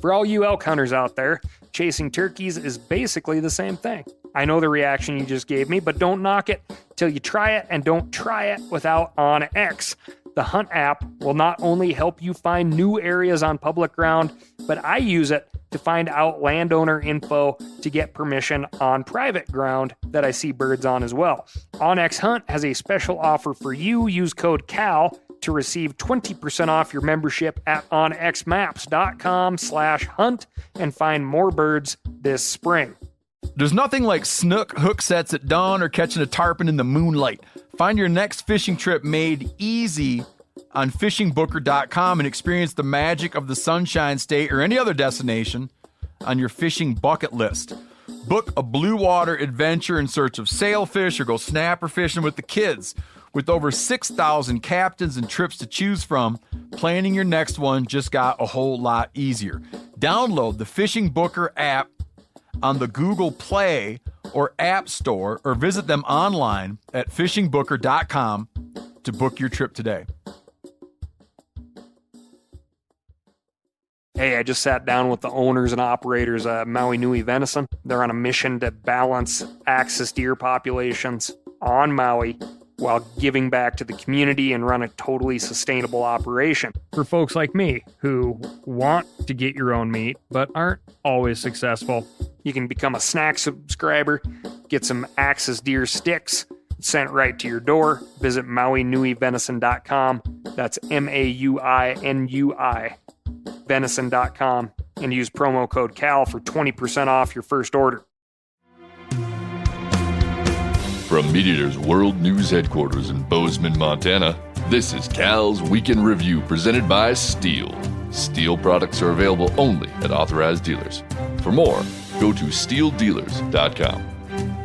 For all you elk hunters out there, chasing turkeys is basically the same thing. I know the reaction you just gave me, but don't knock it till you try it, and don't try it without OnX. The Hunt app will not only help you find new areas on public ground, but I use it to find out landowner info to get permission on private ground that I see birds on as well. OnX Hunt has a special offer for you. Use code CAL to receive 20% off your membership at onxmaps.com/hunt and find more birds this spring. There's nothing like snook hook sets at dawn or catching a tarpon in the moonlight. Find your next fishing trip made easy on fishingbooker.com and experience the magic of the Sunshine State or any other destination on your fishing bucket list. Book a blue water adventure in search of sailfish or go snapper fishing with the kids. With over 6,000 captains and trips to choose from, planning your next one just got a whole lot easier. Download the Fishing Booker app on the Google Play or App Store, or visit them online at fishingbooker.com to book your trip today. Hey, I just sat down with the owners and operators of Maui Nui Venison. They're on a mission to balance axis deer populations on Maui while giving back to the community and run a totally sustainable operation. For folks like me who want to get your own meat but aren't always successful, you can become a snack subscriber, get some axis deer sticks sent right to your door. Visit MauiNuiVenison.com. That's MAUINUI venison.com and use promo code CAL for 20% off your first order. From MeatEater's World News Headquarters in Bozeman, Montana, this is Cal's Weekend Review presented by Steel. Steel products are available only at authorized dealers. For more, go to steeldealers.com.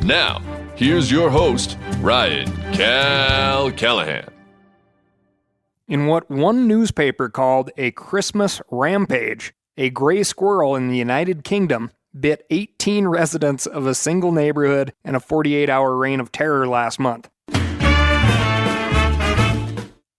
Now, here's your host, Ryan Cal Callahan. In what one newspaper called a Christmas rampage, a gray squirrel in the United Kingdom bit 18 residents of a single neighborhood in a 48-hour reign of terror last month.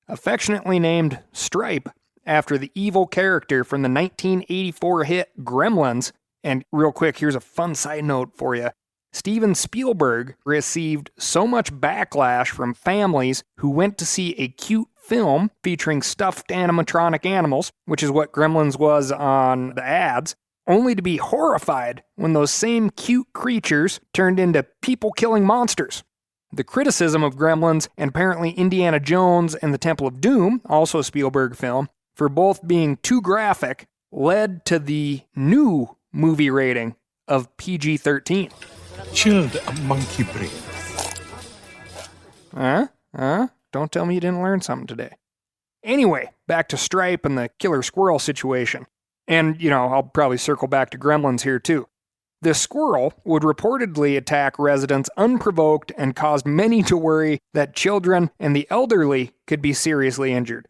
Affectionately named Stripe after the evil character from the 1984 hit Gremlins, and real quick, here's a fun side note for you. Steven Spielberg received so much backlash from families who went to see a cute film featuring stuffed animatronic animals, which is what Gremlins was on the ads, only to be horrified when those same cute creatures turned into people-killing monsters. The criticism of Gremlins and apparently Indiana Jones and the Temple of Doom, also a Spielberg film, for both being too graphic, led to the new movie rating of PG-13. Chilled monkey brain. Don't tell me you didn't learn something today. Anyway, back to Stripe and the killer squirrel situation. And, I'll probably circle back to Gremlins here too. This squirrel would reportedly attack residents unprovoked and caused many to worry that children and the elderly could be seriously injured.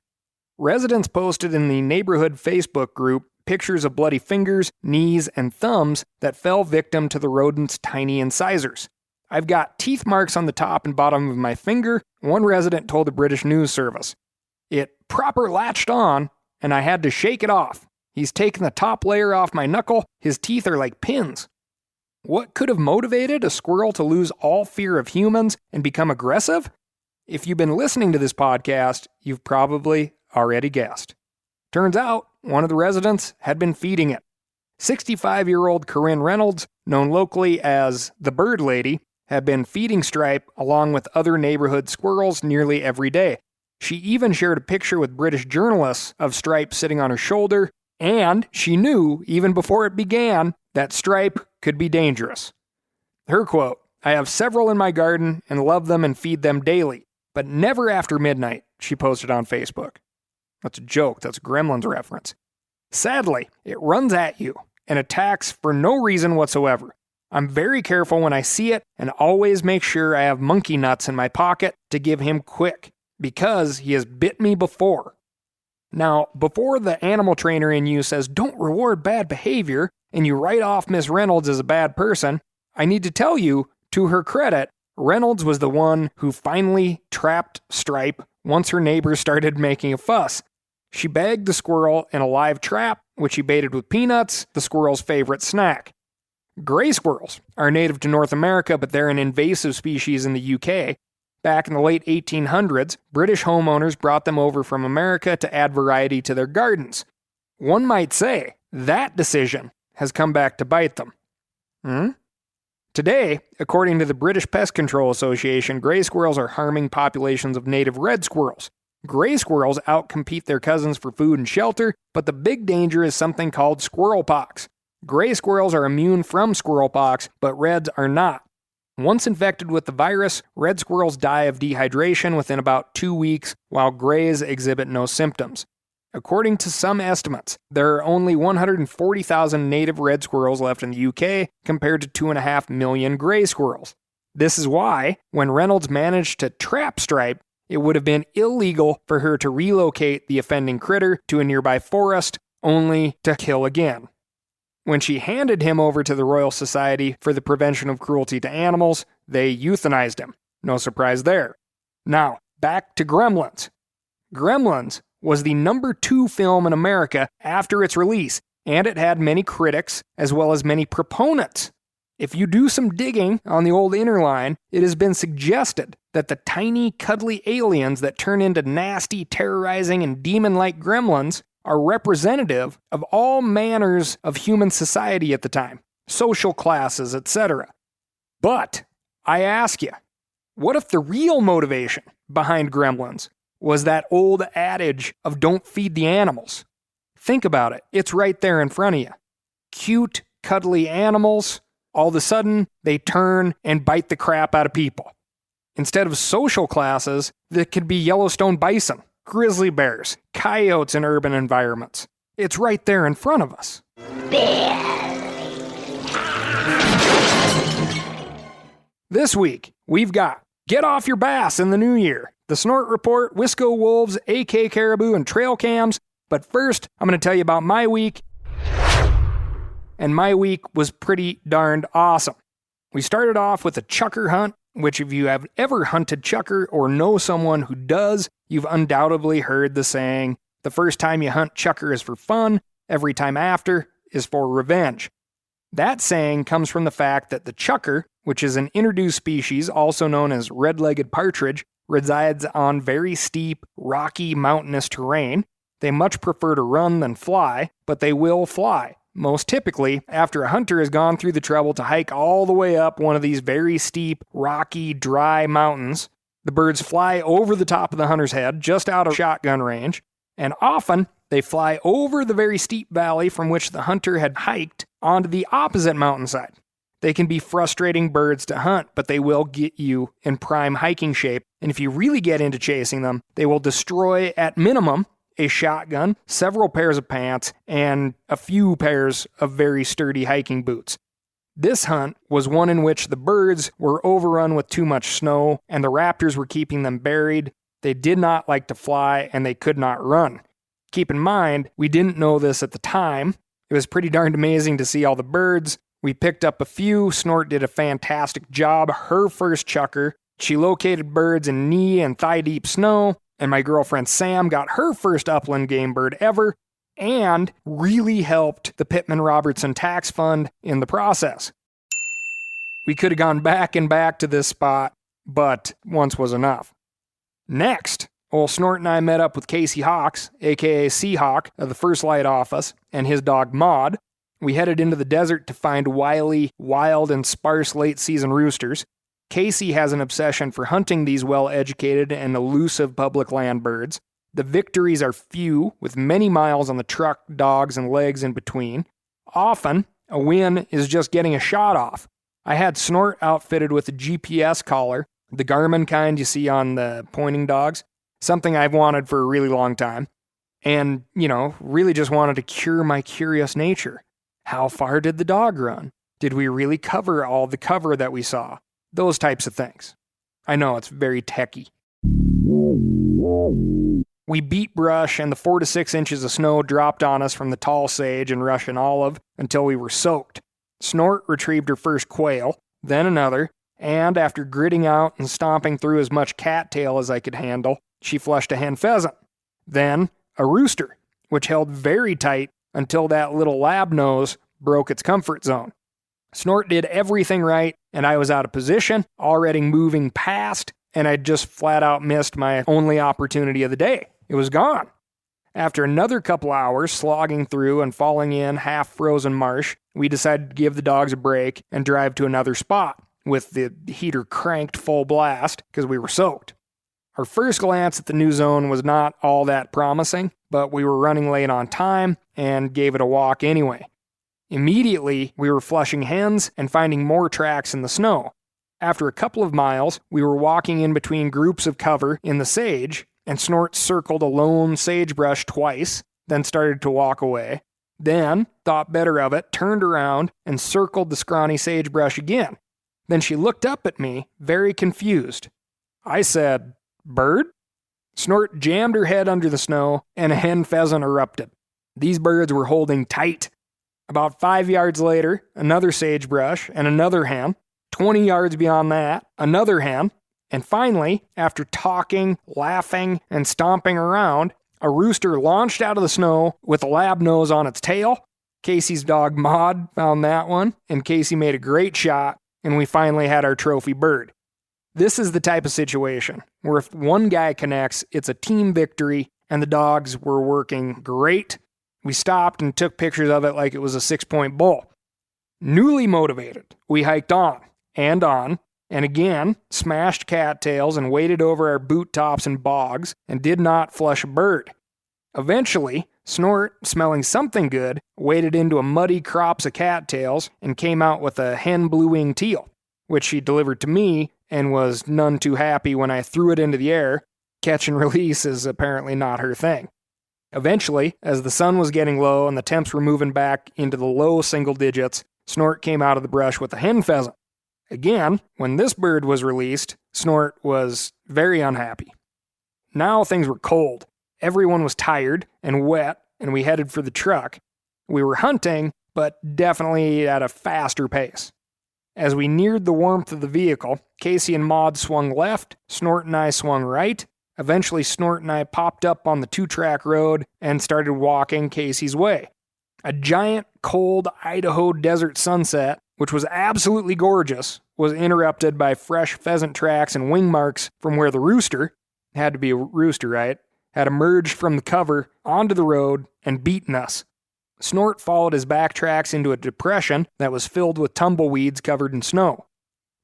Residents posted in the neighborhood Facebook group pictures of bloody fingers, knees, and thumbs that fell victim to the rodent's tiny incisors. I've got teeth marks on the top and bottom of my finger, one resident told the British news service. It proper latched on, and I had to shake it off. He's taken the top layer off my knuckle. His teeth are like pins. What could have motivated a squirrel to lose all fear of humans and become aggressive? If you've been listening to this podcast, you've probably already guessed. Turns out, one of the residents had been feeding it. 65-year-old Corinne Reynolds, known locally as the Bird Lady, had been feeding Stripe along with other neighborhood squirrels nearly every day. She even shared a picture with British journalists of Stripe sitting on her shoulder, and she knew, even before it began, that Stripe could be dangerous. Her quote, "I have several in my garden and love them and feed them daily, but never after midnight," she posted on Facebook. That's a joke. That's a Gremlins reference. Sadly, it runs at you and attacks for no reason whatsoever. I'm very careful when I see it and always make sure I have monkey nuts in my pocket to give him quick, because he has bit me before. Now, before the animal trainer in you says don't reward bad behavior and you write off Miss Reynolds as a bad person, I need to tell you, to her credit, Reynolds was the one who finally trapped Stripe once her neighbors started making a fuss. She bagged the squirrel in a live trap which he baited with peanuts, the squirrel's favorite snack. Gray squirrels are native to North America, but they're an invasive species in the UK. Back in the late 1800s, British homeowners brought them over from America to add variety to their gardens. One might say that decision has come back to bite them. Today, according to the British Pest Control Association, gray squirrels are harming populations of native red squirrels. Gray squirrels outcompete their cousins for food and shelter, but the big danger is something called squirrel pox. Gray squirrels are immune from squirrel pox, but reds are not. Once infected with the virus, red squirrels die of dehydration within about 2 weeks, while grays exhibit no symptoms. According to some estimates, there are only 140,000 native red squirrels left in the UK compared to 2.5 million gray squirrels. This is why, when Reynolds managed to trap Stripe, it would have been illegal for her to relocate the offending critter to a nearby forest, only to kill again. When she handed him over to the Royal Society for the Prevention of Cruelty to Animals, they euthanized him. No surprise there. Now, back to Gremlins. Gremlins was the number 2 film in America after its release, and it had many critics as well as many proponents. If you do some digging on the old Interline, it has been suggested that the tiny, cuddly aliens that turn into nasty, terrorizing, and demon-like gremlins are representative of all manners of human society at the time, social classes, etc. But, I ask you, what if the real motivation behind Gremlins was that old adage of don't feed the animals? Think about it, it's right there in front of you. Cute, cuddly animals, all of a sudden, they turn and bite the crap out of people. Instead of social classes, that could be Yellowstone bison, grizzly bears, coyotes in urban environments. It's right there in front of us. This week, we've got Get Off Your Bass in the New Year, the Snort Report, Wisco Wolves, AK Caribou, and trail cams. But first, I'm going to tell you about my week. And my week was pretty darned awesome. We started off with a chucker hunt, which if you have ever hunted chucker or know someone who does, you've undoubtedly heard the saying, the first time you hunt chucker is for fun, every time after is for revenge. That saying comes from the fact that the chucker, which is an introduced species also known as red-legged partridge, resides on very steep, rocky, mountainous terrain. They much prefer to run than fly, but they will fly. Most typically, after a hunter has gone through the trouble to hike all the way up one of these very steep, rocky, dry mountains, the birds fly over the top of the hunter's head, just out of shotgun range, and often they fly over the very steep valley from which the hunter had hiked onto the opposite mountainside. They can be frustrating birds to hunt, but they will get you in prime hiking shape, and if you really get into chasing them, they will destroy, at minimum, a shotgun, several pairs of pants, and a few pairs of very sturdy hiking boots. This hunt was one in which the birds were overrun with too much snow, and the raptors were keeping them buried. They did not like to fly, and they could not run. Keep in mind, we didn't know this at the time. It was pretty darned amazing to see all the birds. We picked up a few. Snort did a fantastic job. Her first chucker. She located birds in knee and thigh-deep snow. And my girlfriend Sam got her first upland game bird ever, and really helped the Pittman Robertson Tax Fund in the process. We could have gone back and back to this spot, but once was enough. Next, old Snort and I met up with Casey Hawks, aka Seahawk, of the First Light Office, and his dog Maud. We headed into the desert to find wily, wild, and sparse late-season roosters. Casey has an obsession for hunting these well-educated and elusive public land birds. The victories are few, with many miles on the truck, dogs, and legs in between. Often, a win is just getting a shot off. I had Snort outfitted with a GPS collar, the Garmin kind you see on the pointing dogs, something I've wanted for a really long time. And, really just wanted to cure my curious nature. How far did the dog run? Did we really cover all the cover that we saw? Those types of things. I know, it's very techy. We beat brush, and the 4 to 6 inches of snow dropped on us from the tall sage and Russian olive until we were soaked. Snort retrieved her first quail, then another, and after gritting out and stomping through as much cattail as I could handle, she flushed a hen pheasant. Then a rooster, which held very tight until that little lab nose broke its comfort zone. Snort did everything right, and I was out of position, already moving past, and I'd just flat out missed my only opportunity of the day. It was gone. After another couple hours slogging through and falling in half-frozen marsh, we decided to give the dogs a break and drive to another spot, with the heater cranked full blast because we were soaked. Our first glance at the new zone was not all that promising, but we were running late on time and gave it a walk anyway. Immediately, we were flushing hens and finding more tracks in the snow. After a couple of miles, we were walking in between groups of cover in the sage, and Snort circled a lone sagebrush twice, then started to walk away. Then, thought better of it, turned around and circled the scrawny sagebrush again. Then she looked up at me, very confused. I said, "Bird?" Snort jammed her head under the snow, and a hen pheasant erupted. These birds were holding tight. About 5 yards later, another sagebrush and another hen. 20 yards beyond that, another hen. And finally, after talking, laughing, and stomping around, a rooster launched out of the snow with a lab nose on its tail. Casey's dog Maud found that one, and Casey made a great shot, and we finally had our trophy bird. This is the type of situation where if one guy connects, it's a team victory, and the dogs were working great. We stopped and took pictures of it like it was a 6-point bull. Newly motivated, we hiked on, and again, smashed cattails and waded over our boot tops and bogs, and did not flush a bird. Eventually, Snort, smelling something good, waded into a muddy crops of cattails and came out with a hen blue-winged teal, which she delivered to me and was none too happy when I threw it into the air. Catch and release is apparently not her thing. Eventually, as the sun was getting low and the temps were moving back into the low single digits, Snort came out of the brush with a hen pheasant. Again, when this bird was released, Snort was very unhappy. Now things were cold. Everyone was tired and wet, and we headed for the truck. We were hunting, but definitely at a faster pace. As we neared the warmth of the vehicle, Casey and Maud swung left, Snort and I swung right. Eventually, Snort and I popped up on the 2-track road and started walking Casey's way. A giant, cold Idaho desert sunset, which was absolutely gorgeous, was interrupted by fresh pheasant tracks and wing marks from where the rooster, had to be a rooster, right, had emerged from the cover onto the road and beaten us. Snort followed his back tracks into a depression that was filled with tumbleweeds covered in snow.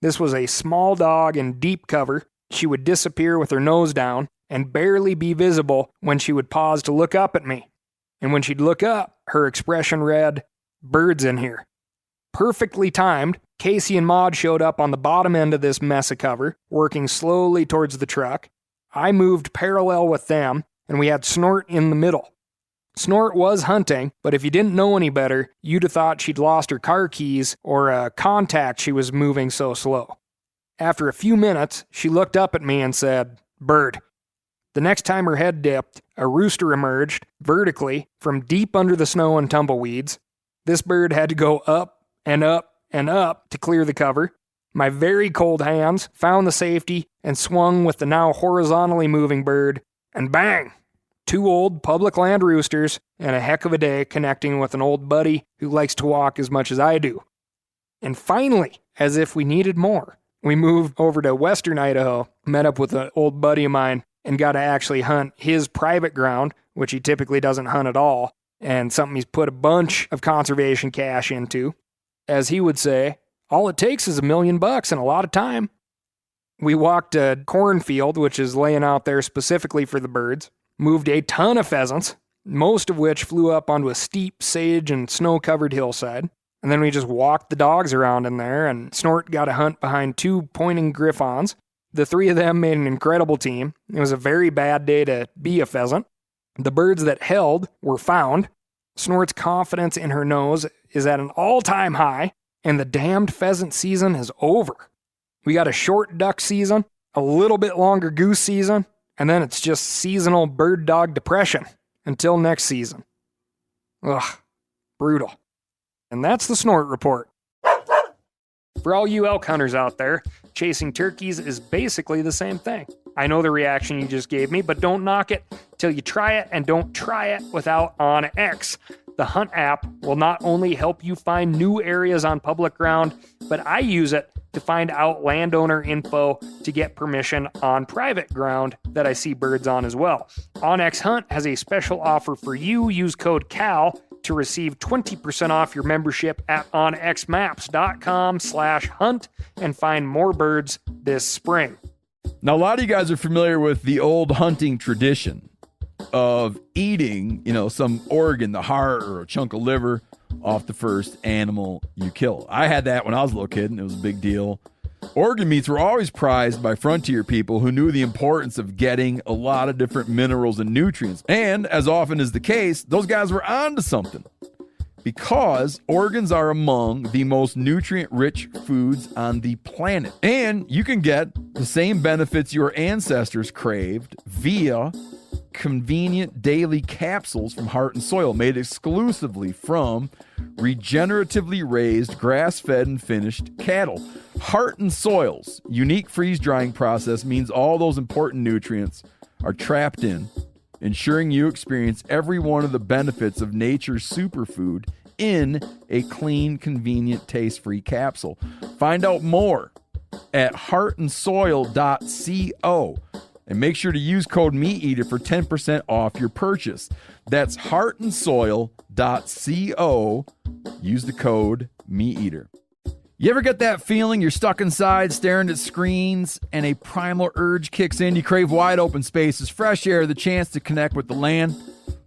This was a small dog in deep cover. She would disappear with her nose down and barely be visible when she would pause to look up at me. And when she'd look up, her expression read, "Birds in here." Perfectly timed, Casey and Maud showed up on the bottom end of this mess of cover, working slowly towards the truck. I moved parallel with them, and we had Snort in the middle. Snort was hunting, but if you didn't know any better, you'd have thought she'd lost her car keys or a contact she was moving so slow. After a few minutes, she looked up at me and said, "Bird." The next time her head dipped, a rooster emerged, vertically, from deep under the snow and tumbleweeds. This bird had to go up and up and up to clear the cover. My very cold hands found the safety and swung with the now horizontally moving bird, and bang! 2 old public land roosters, and a heck of a day connecting with an old buddy who likes to walk as much as I do. And finally, as if we needed more, we moved over to western Idaho, met up with an old buddy of mine, and got to actually hunt his private ground, which he typically doesn't hunt at all, and something he's put a bunch of conservation cash into. As he would say, all it takes is $1 million and a lot of time. We walked a cornfield, which is laying out there specifically for the birds, moved a ton of pheasants, most of which flew up onto a steep sage and snow-covered hillside. And then we just walked the dogs around in there, and Snort got a hunt behind 2 pointing griffons. The 3 of them made an incredible team. It was a very bad day to be a pheasant. The birds that held were found. Snort's confidence in her nose is at an all-time high, and the damned pheasant season is over. We got a short duck season, a little bit longer goose season, and then it's just seasonal bird dog depression until next season. Ugh, brutal. And that's the Snort Report. For all you elk hunters out there, chasing turkeys is basically the same thing. I know the reaction you just gave me, but don't knock it till you try it, and don't try it without On X. The Hunt app will not only help you find new areas on public ground, but I use it to find out landowner info to get permission on private ground that I see birds on as well. OnX Hunt has a special offer for you. Use code CAL to receive 20% off your membership at onxmaps.com/hunt and find more birds this spring. Now, a lot of you guys are familiar with the old hunting tradition of eating, some organ, the heart or a chunk of liver off the first animal you kill. I had that when I was a little kid, and it was a big deal. Organ meats were always prized by frontier people who knew the importance of getting a lot of different minerals and nutrients. And as often is the case, those guys were onto something, because organs are among the most nutrient-rich foods on the planet. And you can get the same benefits your ancestors craved via convenient daily capsules from Heart and Soil, made exclusively from regeneratively raised, grass-fed, and finished cattle. Heart and Soil's unique freeze-drying process means all those important nutrients are trapped in, ensuring you experience every one of the benefits of nature's superfood in a clean, convenient, taste-free capsule. Find out more at heartandsoil.co. And make sure to use code MeatEater for 10% off your purchase. That's heartandsoil.co. Use the code MeatEater. You ever get that feeling you're stuck inside staring at screens and a primal urge kicks in? You crave wide open spaces, fresh air, the chance to connect with the land?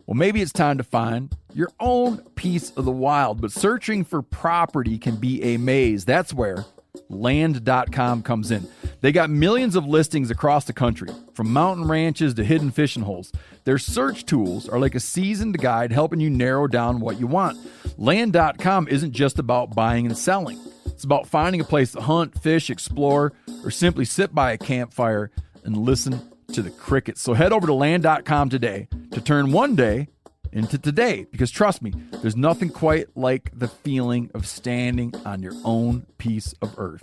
Well, maybe it's time to find your own piece of the wild, but searching for property can be a maze. That's where Land.com comes in. They got millions of listings across the country, from mountain ranches to hidden fishing holes. Their search tools are like a seasoned guide helping you narrow down what you want. Land.com isn't just about buying and selling. It's about finding a place to hunt, fish, explore, or simply sit by a campfire and listen to the crickets. So head over to Land.com today to turn one day into today, because trust me, there's nothing quite like the feeling of standing on your own piece of earth.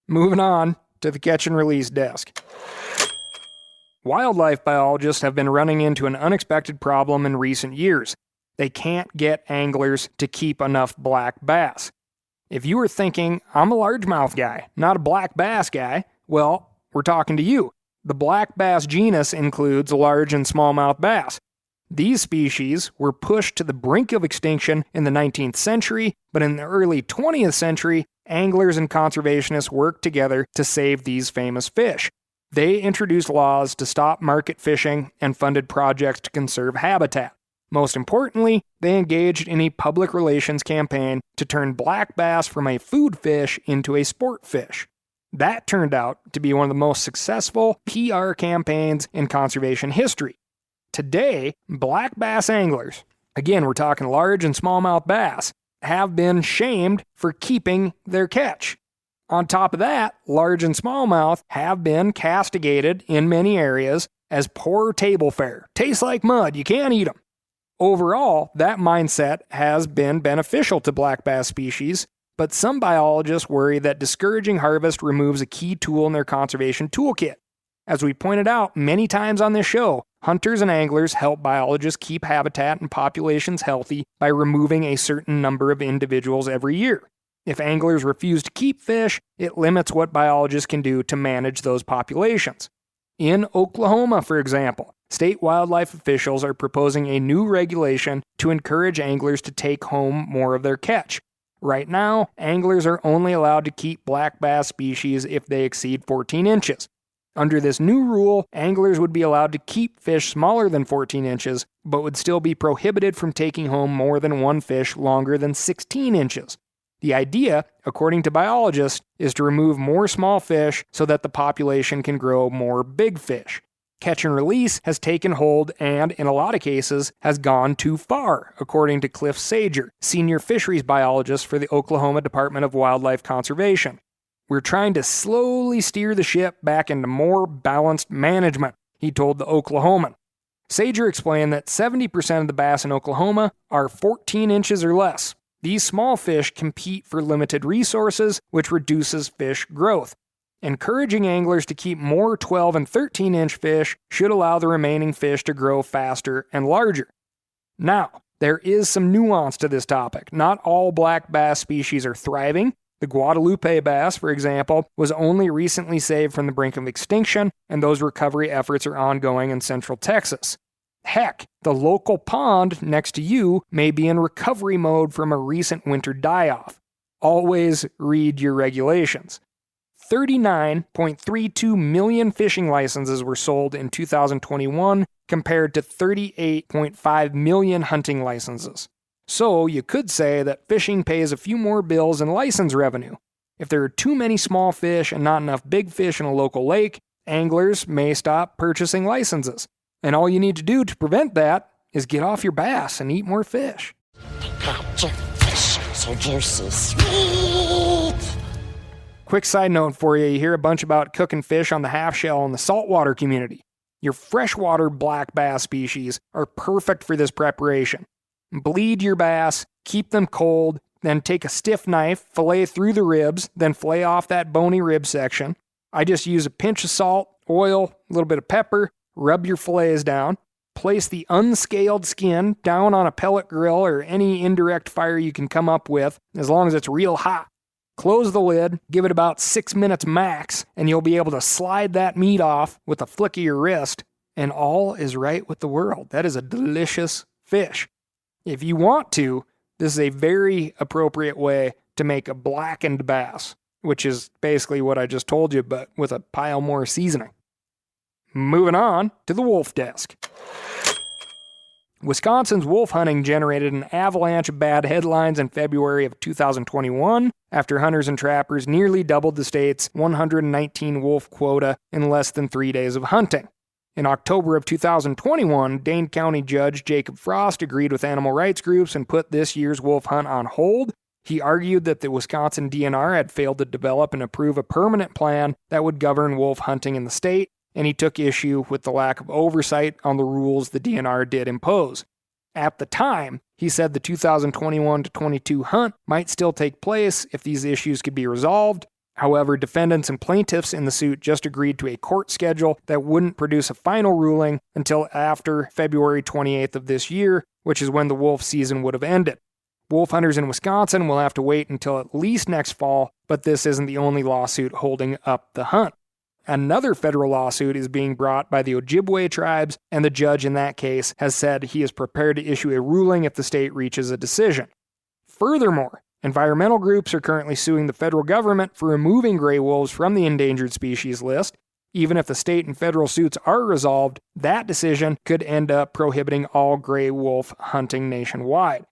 Moving on to the catch and release desk. Wildlife biologists have been running into an unexpected problem in recent years. They can't get anglers to keep enough black bass. If you were thinking, I'm a largemouth guy, not a black bass guy, well, we're talking to you. The black bass genus includes large and smallmouth bass. These species were pushed to the brink of extinction in the 19th century, but in the early 20th century, anglers and conservationists worked together to save these famous fish. They introduced laws to stop market fishing and funded projects to conserve habitat. Most importantly, they engaged in a public relations campaign to turn black bass from a food fish into a sport fish. That turned out to be one of the most successful PR campaigns in conservation history. Today, black bass anglers, again we're talking large and smallmouth bass, have been shamed for keeping their catch. On top of that, large and smallmouth have been castigated in many areas as poor table fare. Tastes like mud, you can't eat them. Overall, that mindset has been beneficial to black bass species, but some biologists worry that discouraging harvest removes a key tool in their conservation toolkit. As we pointed out many times on this show, hunters and anglers help biologists keep habitat and populations healthy by removing a certain number of individuals every year. If anglers refuse to keep fish, it limits what biologists can do to manage those populations. In Oklahoma, for example, state wildlife officials are proposing a new regulation to encourage anglers to take home more of their catch. Right now, anglers are only allowed to keep black bass species if they exceed 14 inches. Under this new rule, anglers would be allowed to keep fish smaller than 14 inches, but would still be prohibited from taking home more than one fish longer than 16 inches. The idea, according to biologists, is to remove more small fish so that the population can grow more big fish. Catch and release has taken hold and, in a lot of cases, has gone too far, according to Cliff Sager, senior fisheries biologist for the Oklahoma Department of Wildlife Conservation. We're trying to slowly steer the ship back into more balanced management, he told the Oklahoman. Sager explained that 70% of the bass in Oklahoma are 14 inches or less. These small fish compete for limited resources, which reduces fish growth. Encouraging anglers to keep more 12 and 13-inch fish should allow the remaining fish to grow faster and larger. Now, there is some nuance to this topic. Not all black bass species are thriving. The Guadalupe bass, for example, was only recently saved from the brink of extinction, and those recovery efforts are ongoing in central Texas. Heck, the local pond next to you may be in recovery mode from a recent winter die-off. Always read your regulations. 39.32 million fishing licenses were sold in 2021 compared to 38.5 million hunting licenses. So you could say that fishing pays a few more bills in license revenue. If there are too many small fish and not enough big fish in a local lake, anglers may stop purchasing licenses. And all you need to do to prevent that is get off your bass and eat more fish. Got your fish so juicy, sweet. Quick side note for you hear a bunch about cooking fish on the half shell in the saltwater community. Your freshwater black bass species are perfect for this preparation. Bleed your bass, keep them cold, then take a stiff knife, fillet through the ribs, then fillet off that bony rib section. I just use a pinch of salt, oil, a little bit of pepper, rub your fillets down, place the unscaled skin down on a pellet grill or any indirect fire you can come up with, as long as it's real hot. Close the lid, give it about 6 minutes max, and you'll be able to slide that meat off with a flick of your wrist, and all is right with the world. That is a delicious fish. If you want to, this is a very appropriate way to make a blackened bass, which is basically what I just told you, but with a pile more seasoning. Moving on to the wolf desk. Wisconsin's wolf hunting generated an avalanche of bad headlines in February of 2021 after hunters and trappers nearly doubled the state's 119 wolf quota in less than 3 days of hunting. In October of 2021, Dane County Judge Jacob Frost agreed with animal rights groups and put this year's wolf hunt on hold. He argued that the Wisconsin DNR had failed to develop and approve a permanent plan that would govern wolf hunting in the state, and he took issue with the lack of oversight on the rules the DNR did impose. At the time, he said the 2021-22 hunt might still take place if these issues could be resolved. However, defendants and plaintiffs in the suit just agreed to a court schedule that wouldn't produce a final ruling until after February 28th of this year, which is when the wolf season would have ended. Wolf hunters in Wisconsin will have to wait until at least next fall, but this isn't the only lawsuit holding up the hunt. Another federal lawsuit is being brought by the Ojibwe tribes, and the judge in that case has said he is prepared to issue a ruling if the state reaches a decision. Furthermore, environmental groups are currently suing the federal government for removing gray wolves from the endangered species list. Even if the state and federal suits are resolved, that decision could end up prohibiting all gray wolf hunting nationwide.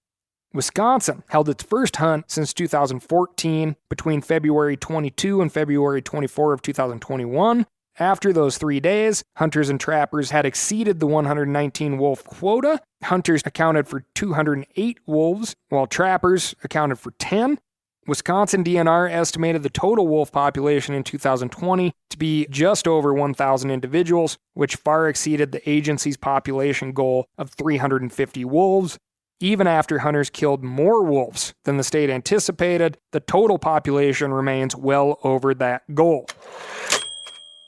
Wisconsin held its first hunt since 2014 between February 22 and February 24 of 2021. After those 3 days, hunters and trappers had exceeded the 119 wolf quota. Hunters accounted for 208 wolves, while trappers accounted for 10. Wisconsin DNR estimated the total wolf population in 2020 to be just over 1,000 individuals, which far exceeded the agency's population goal of 350 wolves. Even after hunters killed more wolves than the state anticipated, the total population remains well over that goal.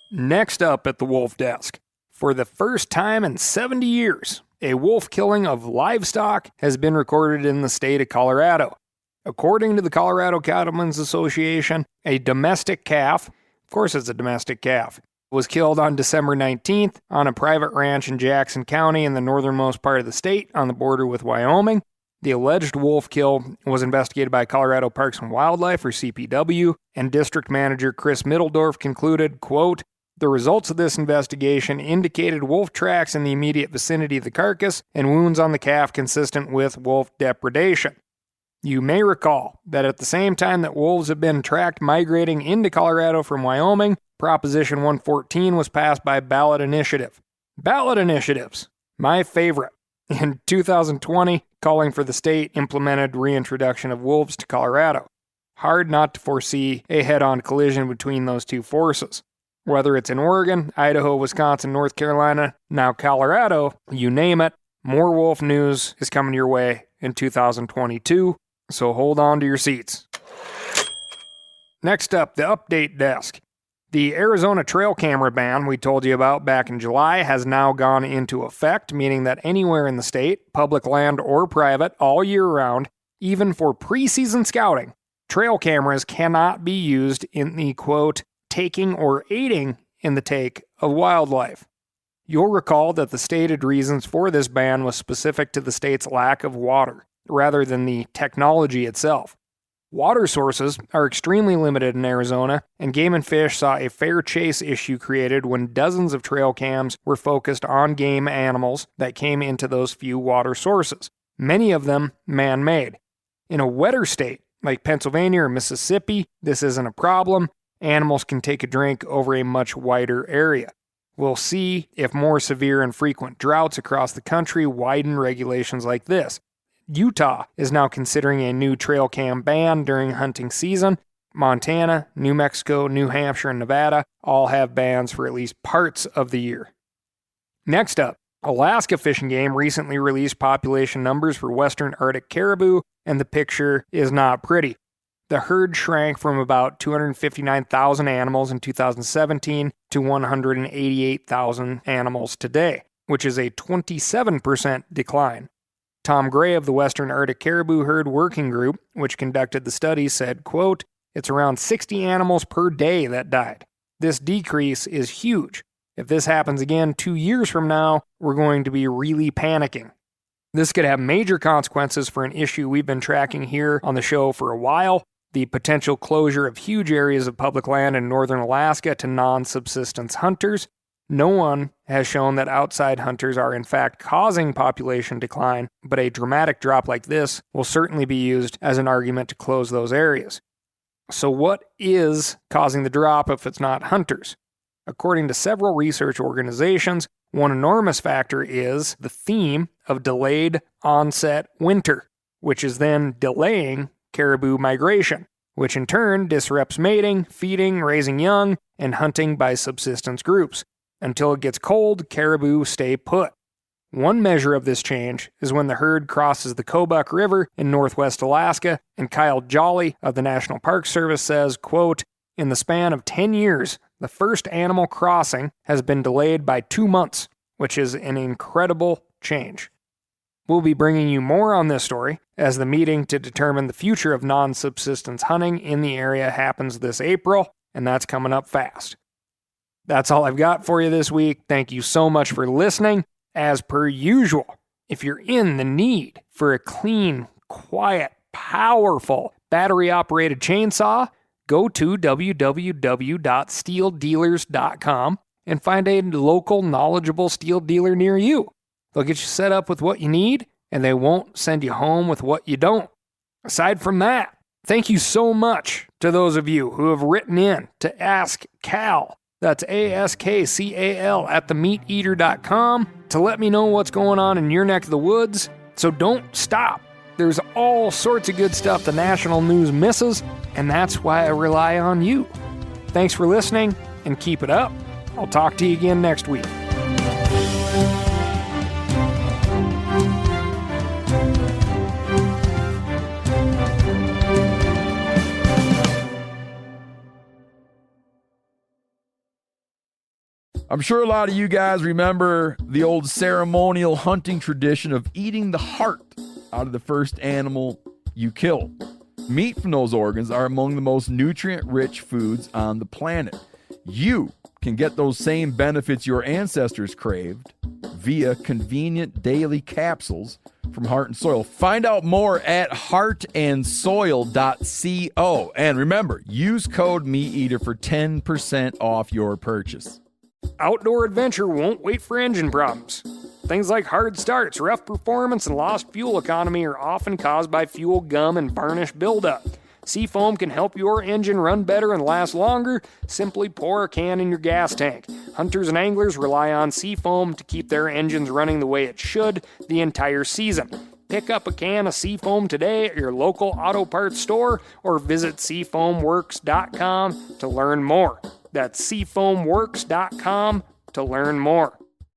Next up at the wolf desk, for the first time in 70 years, a wolf killing of livestock has been recorded in the state of Colorado. According to the Colorado Cattlemen's Association, a domestic calf, of course it's a domestic calf, was killed on December 19th on a private ranch in Jackson County in the northernmost part of the state on the border with Wyoming. The alleged wolf kill was investigated by Colorado Parks and Wildlife, or CPW, and District Manager Chris Middledorf concluded, quote, "The results of this investigation indicated wolf tracks in the immediate vicinity of the carcass and wounds on the calf consistent with wolf depredation." You may recall that at the same time that wolves have been tracked migrating into Colorado from Wyoming, Proposition 114 was passed by ballot initiative. Ballot initiatives, my favorite. In 2020, calling for the state implemented reintroduction of wolves to Colorado. Hard not to foresee a head-on collision between those two forces. Whether it's in Oregon, Idaho, Wisconsin, North Carolina, now Colorado, you name it, more wolf news is coming your way in 2022, so hold on to your seats. Next up, the update desk. The Arizona trail camera ban we told you about back in July has now gone into effect, meaning that anywhere in the state, public land or private, all year round, even for preseason scouting, trail cameras cannot be used in the, quote, taking or aiding in the take of wildlife. You'll recall that the stated reasons for this ban was specific to the state's lack of water, rather than the technology itself. Water sources are extremely limited in Arizona, and Game and Fish saw a fair chase issue created when dozens of trail cams were focused on game animals that came into those few water sources, many of them man-made. In a wetter state, like Pennsylvania or Mississippi, this isn't a problem. Animals can take a drink over a much wider area. We'll see if more severe and frequent droughts across the country widen regulations like this. Utah is now considering a new trail cam ban during hunting season. Montana, New Mexico, New Hampshire, and Nevada all have bans for at least parts of the year. Next up, Alaska Fish and Game recently released population numbers for western Arctic caribou, and the picture is not pretty. The herd shrank from about 259,000 animals in 2017 to 188,000 animals today, which is a 27% decline. Tom Gray of the Western Arctic Caribou Herd Working Group, which conducted the study, said, quote, "It's around 60 animals per day that died. This decrease is huge. If this happens again 2 years from now, we're going to be really panicking." This could have major consequences for an issue we've been tracking here on the show for a while, the potential closure of huge areas of public land in northern Alaska to non-subsistence hunters. No one has shown that outside hunters are in fact causing population decline, but a dramatic drop like this will certainly be used as an argument to close those areas. So what is causing the drop if it's not hunters? According to several research organizations, one enormous factor is the theme of delayed onset winter, which is then delaying caribou migration, which in turn disrupts mating, feeding, raising young, and hunting by subsistence groups. Until it gets cold, caribou stay put. One measure of this change is when the herd crosses the Kobuk River in northwest Alaska, and Kyle Jolly of the National Park Service says, quote, "In the span of 10 years, the first animal crossing has been delayed by 2 months, which is an incredible change." We'll be bringing you more on this story as the meeting to determine the future of non-subsistence hunting in the area happens this April, and that's coming up fast. That's all I've got for you this week. Thank you so much for listening. As per usual, if you're in the need for a clean, quiet, powerful, battery-operated chainsaw, go to www.steeldealers.com and find a local, knowledgeable steel dealer near you. They'll get you set up with what you need, and they won't send you home with what you don't. Aside from that, thank you so much to those of you who have written in to Ask Cal. That's ASKCAL at themeateater.com to let me know what's going on in your neck of the woods. So don't stop. There's all sorts of good stuff the national news misses, and that's why I rely on you. Thanks for listening, and keep it up. I'll talk to you again next week. I'm sure a lot of you guys remember the old ceremonial hunting tradition of eating the heart out of the first animal you kill. Meat from those organs are among the most nutrient-rich foods on the planet. You can get those same benefits your ancestors craved via convenient daily capsules from Heart and Soil. Find out more at heartandsoil.co. And remember, use code MeatEater for 10% off your purchase. Outdoor adventure won't wait for engine problems. Things like hard starts, rough performance, and lost fuel economy are often caused by fuel gum and varnish buildup. Seafoam can help your engine run better and last longer. Simply pour a can in your gas tank. Hunters and anglers rely on Seafoam to keep their engines running the way it should the entire season. Pick up a can of Seafoam today at your local auto parts store or visit seafoamworks.com to learn more. That's seafoamworks.com to learn more.